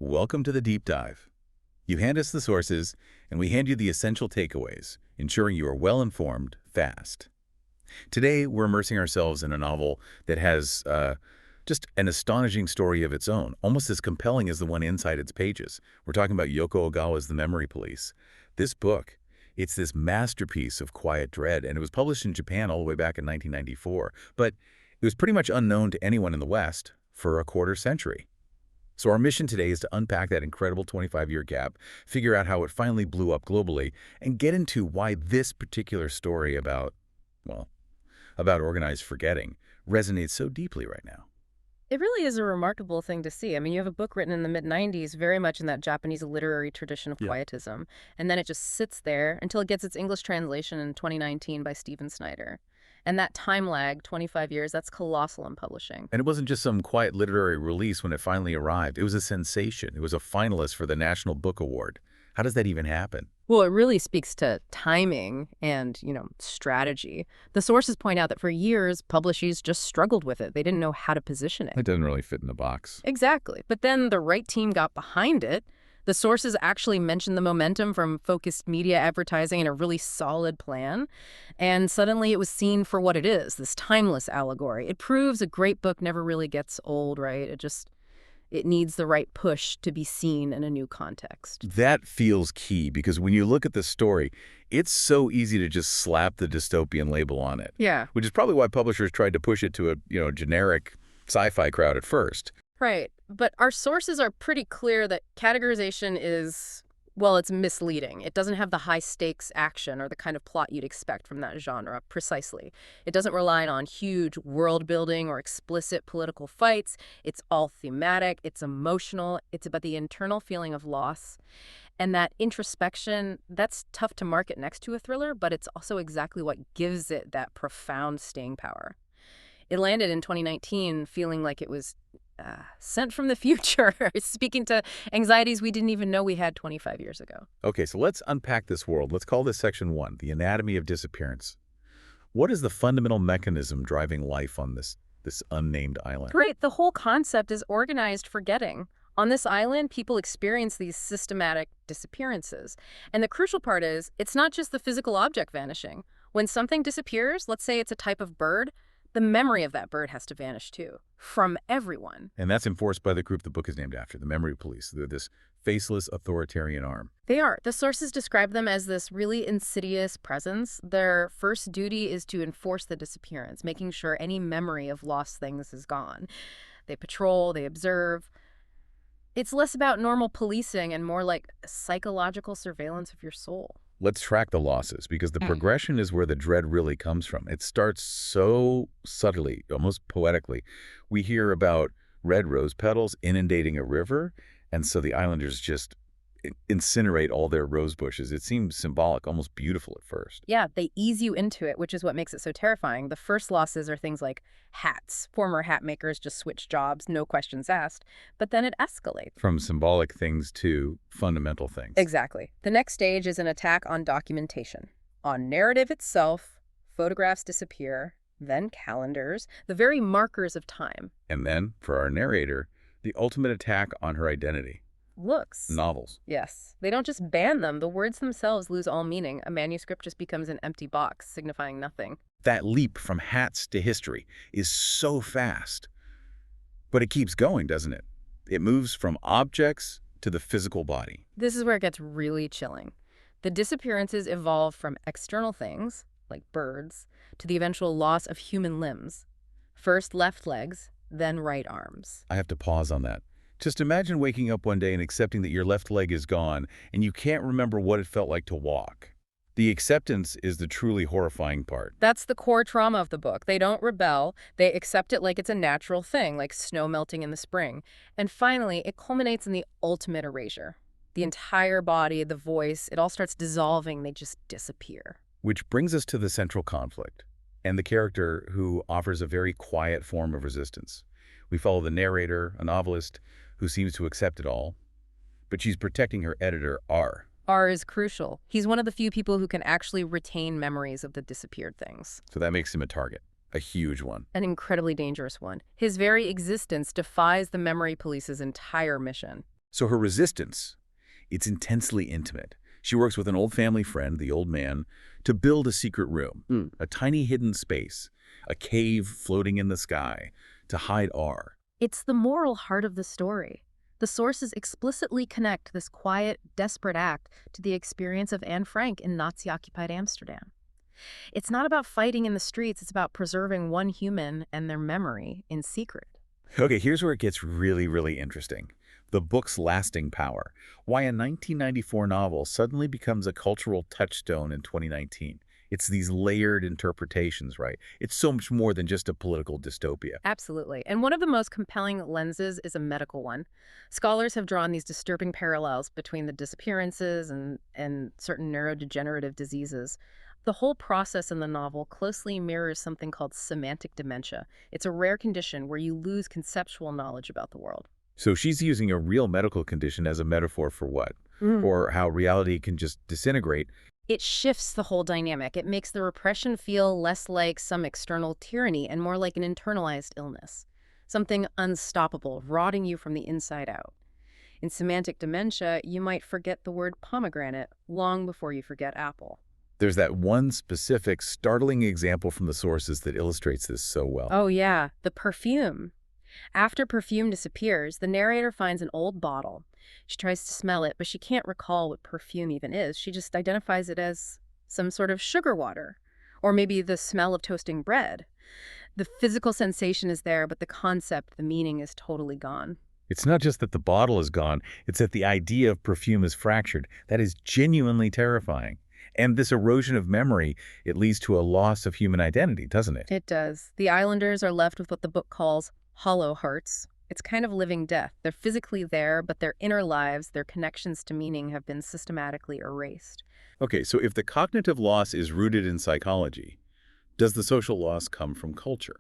Welcome to the deep dive. You hand us the sources, and we hand you the essential takeaways, ensuring you are well-informed, fast. Today, we're immersing ourselves in a novel that has just an astonishing story of its own, almost as compelling as the one inside its pages. We're talking about Yoko Ogawa's The Memory Police. This book, it's this masterpiece of quiet dread, and it was published in Japan all the way back in 1994, but it was pretty much unknown to anyone in the West for a quarter century. So our mission today is to unpack that incredible 25-year gap, figure out how it finally blew up globally, and get into why this particular story about organized forgetting resonates so deeply right now. It really is a remarkable thing to see. I mean, you have a book written in the mid-90s, very much in that Japanese literary tradition of quietism, and then it just sits there until it gets its English translation in 2019 by Steven Snyder. And that time lag, 25 years, that's colossal in publishing. And it wasn't just some quiet literary release when it finally arrived. It was a sensation. It was a finalist for the National Book Award. How does that even happen? Well, it really speaks to timing and, strategy. The sources point out that for years, publishers just struggled with it. They didn't know how to position it. It doesn't really fit in the box. Exactly. But then the right team got behind it. The sources actually mentioned the momentum from focused media advertising and a really solid plan. And suddenly it was seen for what it is, this timeless allegory. It proves a great book never really gets old, right? It needs the right push to be seen in a new context. That feels key because when you look at the story, it's so easy to just slap the dystopian label on it. Yeah. Which is probably why publishers tried to push it to a generic sci-fi crowd at first. Right. But our sources are pretty clear that categorization is, well, it's misleading. It doesn't have the high-stakes action or the kind of plot you'd expect from that genre, precisely. It doesn't rely on huge world-building or explicit political fights. It's all thematic. It's emotional. It's about the internal feeling of loss. And that introspection, that's tough to market next to a thriller, but it's also exactly what gives it that profound staying power. It landed in 2019 feeling like it was sent from the future, speaking to anxieties we didn't even know we had 25 years ago. Okay, so let's unpack this world. Let's call this section 1, the anatomy of disappearance. What is the fundamental mechanism driving life on this unnamed island? Great. The whole concept is organized forgetting. On this island, people experience these systematic disappearances. And the crucial part is, it's not just the physical object vanishing. When something disappears, let's say it's a type of bird, the memory of that bird has to vanish too, from everyone. And that's enforced by the group the book is named after, the Memory Police. They're this faceless authoritarian arm. They are. The sources describe them as this really insidious presence. Their first duty is to enforce the disappearance, making sure any memory of lost things is gone. They patrol, they observe. It's less about normal policing and more like psychological surveillance of your soul. Let's track the losses, because the progression is where the dread really comes from. It starts so subtly, almost poetically. We hear about red rose petals inundating a river, and so the islanders just incinerate all their rose bushes. It seems symbolic, almost beautiful at first. Yeah, they ease you into it, which is what makes it so terrifying. The first losses are things like hats. Former hat makers just switch jobs, no questions asked. But then it escalates. From symbolic things to fundamental things. Exactly. The next stage is an attack on documentation. On narrative itself, photographs disappear, then calendars, the very markers of time. And then, for our narrator, the ultimate attack on her identity. Looks. Novels. Yes. They don't just ban them. The words themselves lose all meaning. A manuscript just becomes an empty box, signifying nothing. That leap from hats to history is so fast. But it keeps going, doesn't it? It moves from objects to the physical body. This is where it gets really chilling. The disappearances evolve from external things, like birds, to the eventual loss of human limbs. First left legs, then right arms. I have to pause on that. Just imagine waking up one day and accepting that your left leg is gone and you can't remember what it felt like to walk. The acceptance is the truly horrifying part. That's the core trauma of the book. They don't rebel. They accept it like it's a natural thing, like snow melting in the spring. And finally, it culminates in the ultimate erasure. The entire body, the voice, it all starts dissolving. They just disappear. Which brings us to the central conflict and the character who offers a very quiet form of resistance. We follow the narrator, a novelist, who seems to accept it all, but she's protecting her editor, R. R is crucial. He's one of the few people who can actually retain memories of the disappeared things. So that makes him a target, a huge one. An incredibly dangerous one. His very existence defies the Memory Police's entire mission. So her resistance, it's intensely intimate. She works with an old family friend, the old man, to build a secret room, a tiny hidden space, a cave floating in the sky, to hide R. It's the moral heart of the story. The sources explicitly connect this quiet, desperate act to the experience of Anne Frank in Nazi-occupied Amsterdam. It's not about fighting in the streets, it's about preserving one human and their memory in secret. Okay, here's where it gets really, really interesting. The book's lasting power. Why a 1994 novel suddenly becomes a cultural touchstone in 2019. It's these layered interpretations, right? It's so much more than just a political dystopia. Absolutely. And one of the most compelling lenses is a medical one. Scholars have drawn these disturbing parallels between the disappearances and certain neurodegenerative diseases. The whole process in the novel closely mirrors something called semantic dementia. It's a rare condition where you lose conceptual knowledge about the world. So she's using a real medical condition as a metaphor for what? For how reality can just disintegrate. It shifts the whole dynamic. It makes the repression feel less like some external tyranny and more like an internalized illness, something unstoppable, rotting you from the inside out. In semantic dementia, you might forget the word pomegranate long before you forget apple. There's that one specific, startling example from the sources that illustrates this so well. Oh yeah, the perfume. After perfume disappears, the narrator finds an old bottle. She tries to smell it, but she can't recall what perfume even is. She just identifies it as some sort of sugar water, or maybe the smell of toasting bread. The physical sensation is there, but the concept, the meaning is totally gone. It's not just that the bottle is gone, it's that the idea of perfume is fractured. That is genuinely terrifying. And this erosion of memory, it leads to a loss of human identity, doesn't it? It does. The islanders are left with what the book calls hollow hearts. It's kind of living death. They're physically there, but their inner lives, their connections to meaning have been systematically erased. Okay, so if the cognitive loss is rooted in psychology, does the social loss come from culture?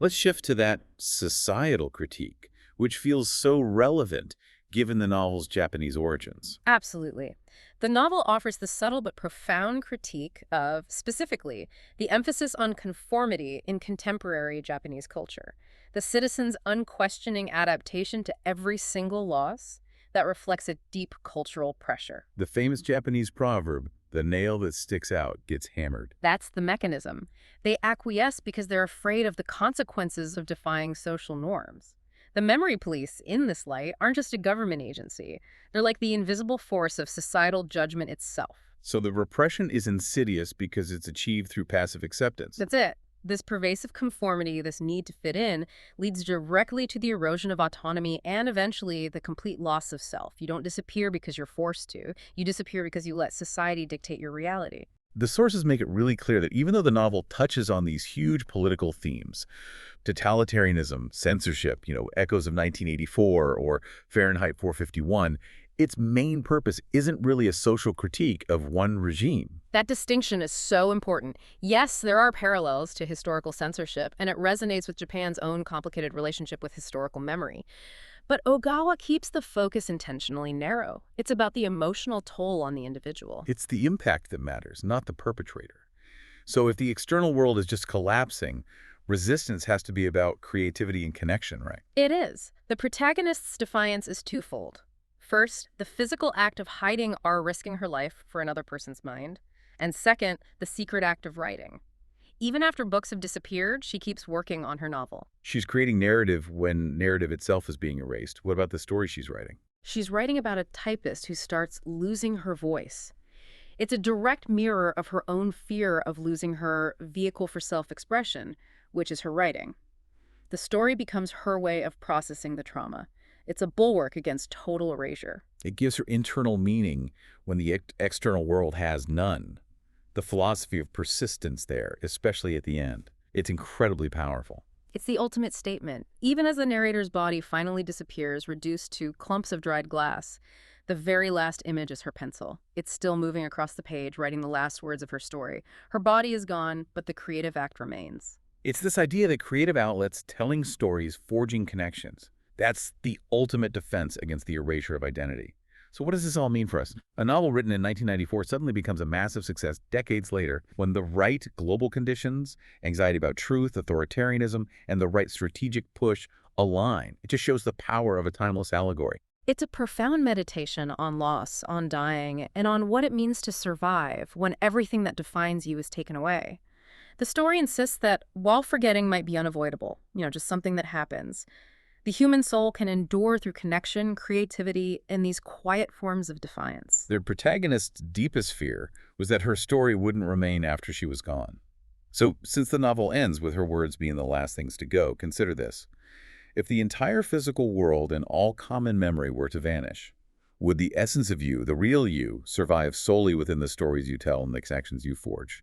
Let's shift to that societal critique, which feels so relevant given the novel's Japanese origins. Absolutely. The novel offers the subtle but profound critique of, specifically, the emphasis on conformity in contemporary Japanese culture. The citizens' unquestioning adaptation to every single loss that reflects a deep cultural pressure. The famous Japanese proverb, the nail that sticks out gets hammered. That's the mechanism. They acquiesce because they're afraid of the consequences of defying social norms. The memory police, in this light, aren't just a government agency. They're like the invisible force of societal judgment itself. So the repression is insidious because it's achieved through passive acceptance. That's it. This pervasive conformity, this need to fit in, leads directly to the erosion of autonomy and eventually the complete loss of self. You don't disappear because you're forced to. You disappear because you let society dictate your reality. The sources make it really clear that even though the novel touches on these huge political themes, totalitarianism, censorship, echoes of 1984 or Fahrenheit 451, its main purpose isn't really a social critique of one regime. That distinction is so important. Yes, there are parallels to historical censorship, and it resonates with Japan's own complicated relationship with historical memory. But Ogawa keeps the focus intentionally narrow. It's about the emotional toll on the individual. It's the impact that matters, not the perpetrator. So if the external world is just collapsing, resistance has to be about creativity and connection, right? It is. The protagonist's defiance is twofold. First, the physical act of hiding or risking her life for another person's mind. And second, the secret act of writing. Even after books have disappeared, she keeps working on her novel. She's creating narrative when narrative itself is being erased. What about the story she's writing? She's writing about a typist who starts losing her voice. It's a direct mirror of her own fear of losing her vehicle for self-expression, which is her writing. The story becomes her way of processing the trauma. It's a bulwark against total erasure. It gives her internal meaning when the external world has none. The philosophy of persistence there, especially at the end. It's incredibly powerful. It's the ultimate statement. Even as the narrator's body finally disappears, reduced to clumps of dried glass, the very last image is her pencil. It's still moving across the page, writing the last words of her story. Her body is gone, but the creative act remains. It's this idea that creative outlets, telling stories, forging connections. That's the ultimate defense against the erasure of identity. So what does this all mean for us? A novel written in 1994 suddenly becomes a massive success decades later when the right global conditions, anxiety about truth, authoritarianism, and the right strategic push align. It just shows the power of a timeless allegory. It's a profound meditation on loss, on dying, and on what it means to survive when everything that defines you is taken away. The story insists that while forgetting might be unavoidable, just something that happens, the human soul can endure through connection, creativity, and these quiet forms of defiance. The protagonist's deepest fear was that her story wouldn't remain after she was gone. So, since the novel ends with her words being the last things to go, consider this. If the entire physical world and all common memory were to vanish, would the essence of you, the real you, survive solely within the stories you tell and the actions you forge?